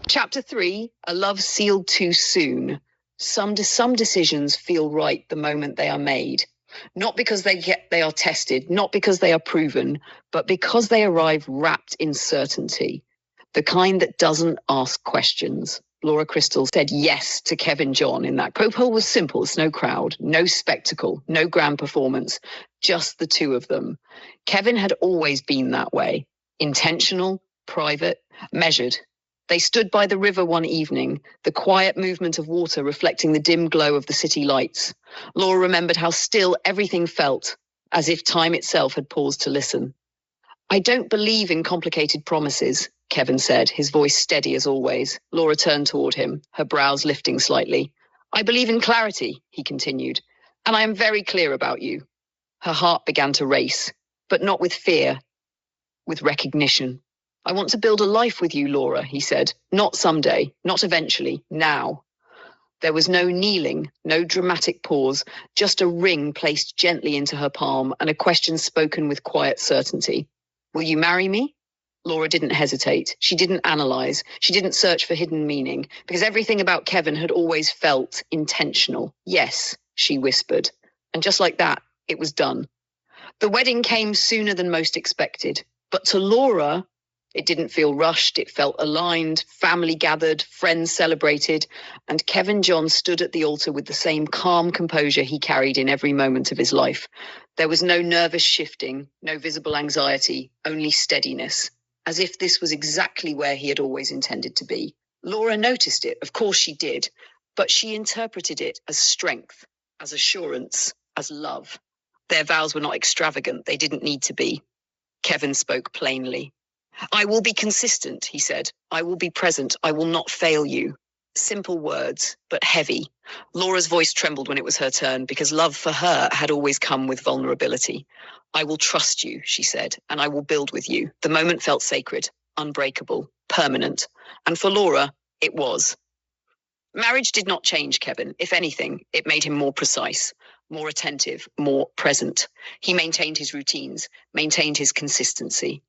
Chapter 3, A Love Sealed Too Soon. Some decisions feel right the moment they are made. Not because they are tested, not because they are proven, but because they arrive wrapped in certainty. The kind that doesn't ask questions. Laura Crystal said yes to Kevin John in that. Poll was simple. It's no crowd, no spectacle, no grand performance, just the two of them. Kevin had always been that way. Intentional, private, measured. They stood by the river one evening, the quiet movement of water reflecting the dim glow of the city lights. Laura remembered how still everything felt, as if time itself had paused to listen. I don't believe in complicated promises, Kevin said, his voice steady as always. Laura turned toward him, her brows lifting slightly. I believe in clarity, he continued, and I am very clear about you. Her heart began to race, but not with fear, with recognition. I want to build a life with you, Laura, he said. Not someday, not eventually, now. There was no kneeling, no dramatic pause, just a ring placed gently into her palm and a question spoken with quiet certainty. Will you marry me? Laura didn't hesitate. She didn't analyze. She didn't search for hidden meaning, because everything about Kevin had always felt intentional. Yes, she whispered. And just like that, it was done. The wedding came sooner than most expected, but to Laura, it didn't feel rushed, it felt aligned, family gathered, friends celebrated, and Kevin John stood at the altar with the same calm composure he carried in every moment of his life. There was no nervous shifting, no visible anxiety, only steadiness, as if this was exactly where he had always intended to be. Laura noticed it, of course she did, but she interpreted it as strength, as assurance, as love. Their vows were not extravagant, they didn't need to be. Kevin spoke plainly. I will be consistent, he said. I will be present. I will not fail you. Simple words, but heavy. Laura's voice trembled when it was her turn, because love for her had always come with vulnerability. I will trust you, she said, and I will build with you. The moment felt sacred, unbreakable, permanent. And for Laura, it was. Marriage did not change Kevin. If anything, it made him more precise, more attentive, more present. He maintained his routines, maintained his consistency.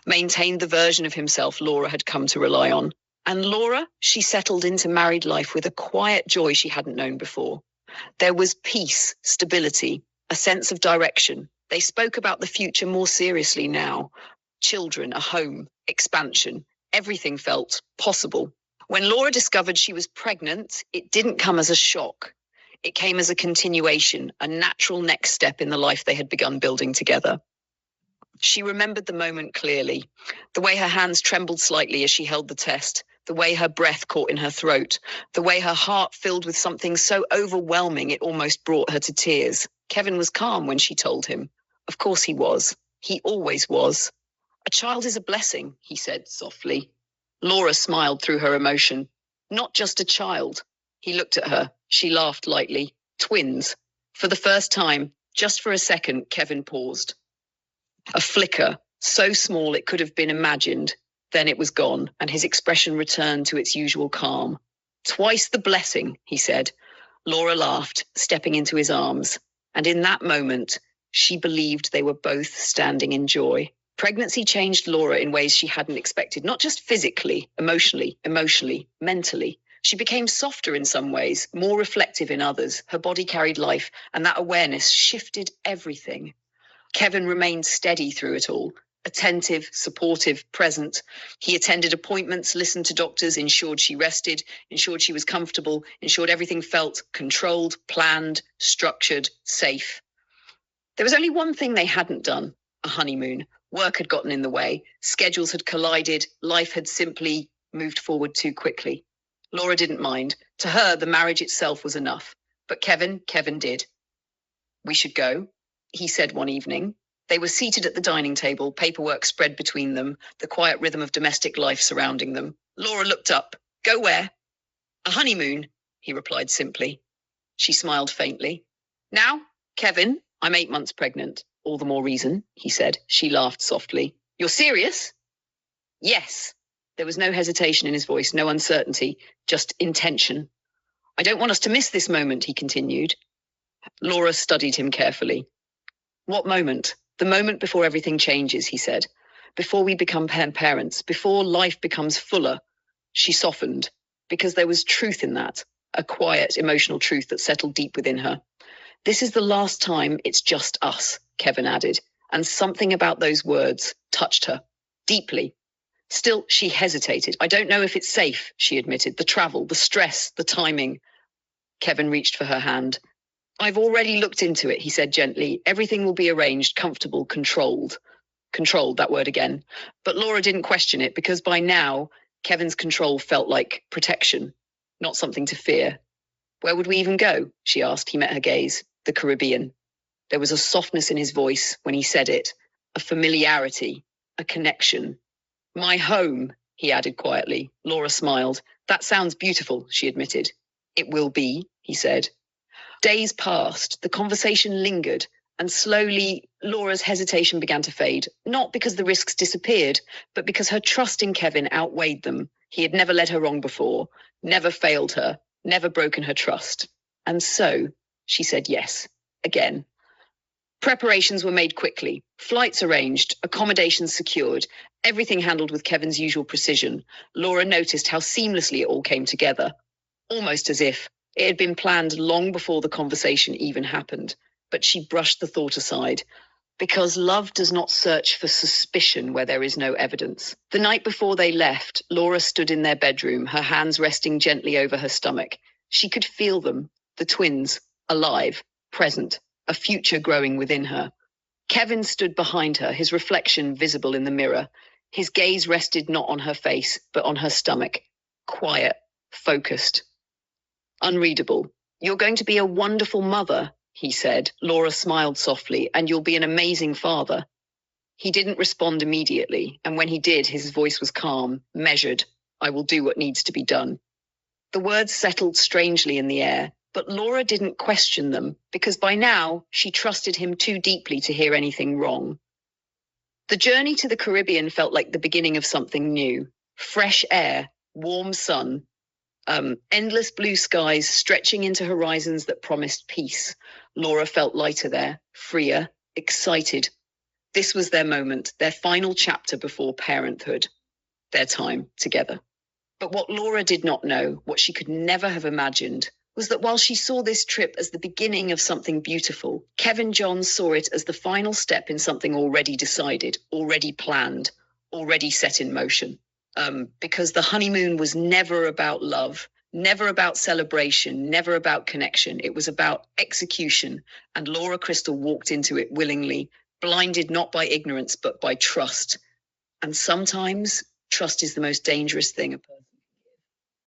Maintained the version of himself Laura had come to rely on. And Laura, she settled into married life with a quiet joy she hadn't known before. There was peace, stability, a sense of direction. They spoke about the future more seriously now. Children, a home, expansion. Everything felt possible. When Laura discovered she was pregnant, it didn't come as a shock. It came as a continuation, a natural next step in the life they had begun building together. She remembered the moment clearly, the way her hands trembled slightly as she held the test, the way her breath caught in her throat, the way her heart filled with something so overwhelming it almost brought her to tears. Kevin was calm when she told him. Of course he was. He always was. A child is a blessing, he said softly. Laura smiled through her emotion. Not just a child. He looked at her. She laughed lightly. Twins. For the first time, just for a second, Kevin paused. A flicker, so small it could have been imagined. Then it was gone, and his expression returned to its usual calm. Twice the blessing, he said. Laura laughed, stepping into his arms. And in that moment, she believed they were both standing in joy. Pregnancy changed Laura in ways she hadn't expected, not just physically, emotionally, mentally. She became softer in some ways, more reflective in others. Her body carried life, and that awareness shifted everything. Kevin remained steady through it all, attentive, supportive, present. He attended appointments, listened to doctors, ensured she rested, ensured she was comfortable, ensured everything felt controlled, planned, structured, safe. There was only one thing they hadn't done, a honeymoon. Work had gotten in the way, schedules had collided, life had simply moved forward too quickly. Laura didn't mind. To her, the marriage itself was enough. But Kevin did. We should go, he said one evening. They were seated at the dining table, paperwork spread between them, the quiet rhythm of domestic life surrounding them. Laura looked up. Go where? A honeymoon, he replied simply. She smiled faintly. Now, Kevin, I'm 8 months pregnant. All the more reason, he said. She laughed softly. You're serious? Yes. There was no hesitation in his voice, no uncertainty, just intention. I don't want us to miss this moment, he continued. Laura studied him carefully. What moment? The moment before everything changes, he said. Before we become parents, before life becomes fuller. She softened, because there was truth in that, a quiet, emotional truth that settled deep within her. This is the last time it's just us, Kevin added, and something about those words touched her, deeply. Still, she hesitated. I don't know if it's safe, she admitted. The travel, the stress, the timing. Kevin reached for her hand. I've already looked into it, he said gently. Everything will be arranged, comfortable, controlled. Controlled, that word again. But Laura didn't question it, because by now, Kevin's control felt like protection, not something to fear. Where would we even go? She asked. He met her gaze. The Caribbean. There was a softness in his voice when he said it, a familiarity, a connection. My home, he added quietly. Laura smiled. That sounds beautiful, she admitted. It will be, he said. Days passed. The conversation lingered, and slowly Laura's hesitation began to fade, not because the risks disappeared, but because her trust in Kevin outweighed them. He had never led her wrong before, never failed her, never broken her trust. And so she said yes, again. Preparations were made quickly, flights arranged, accommodations secured, everything handled with Kevin's usual precision. Laura noticed how seamlessly it all came together, almost as if it had been planned long before the conversation even happened. But she brushed the thought aside, because love does not search for suspicion where there is no evidence. The night before they left, Laura stood in their bedroom, her hands resting gently over her stomach. She could feel them, the twins, alive, present, a future growing within her. Kevin stood behind her, his reflection visible in the mirror. His gaze rested not on her face, but on her stomach. Quiet, focused, unreadable. You're going to be a wonderful mother, he said. Laura smiled softly. And you'll be an amazing father. He didn't respond immediately, and when he did, his voice was calm, measured. I will do what needs to be done. The words settled strangely in the air, but Laura didn't question them, because by now she trusted him too deeply to hear anything wrong. The journey to the Caribbean felt like the beginning of something new. Fresh air, warm sun, endless blue skies stretching into horizons that promised peace. Laura felt lighter there, freer, excited. This was their moment, their final chapter before parenthood, their time together. But what Laura did not know, what she could never have imagined, was that while she saw this trip as the beginning of something beautiful, Kevin John saw it as the final step in something already decided, already planned, already set in motion. Because the honeymoon was never about love, never about celebration, never about connection. It was about execution, and Laura Crystal walked into it willingly, blinded not by ignorance, but by trust. And sometimes trust is the most dangerous thing a person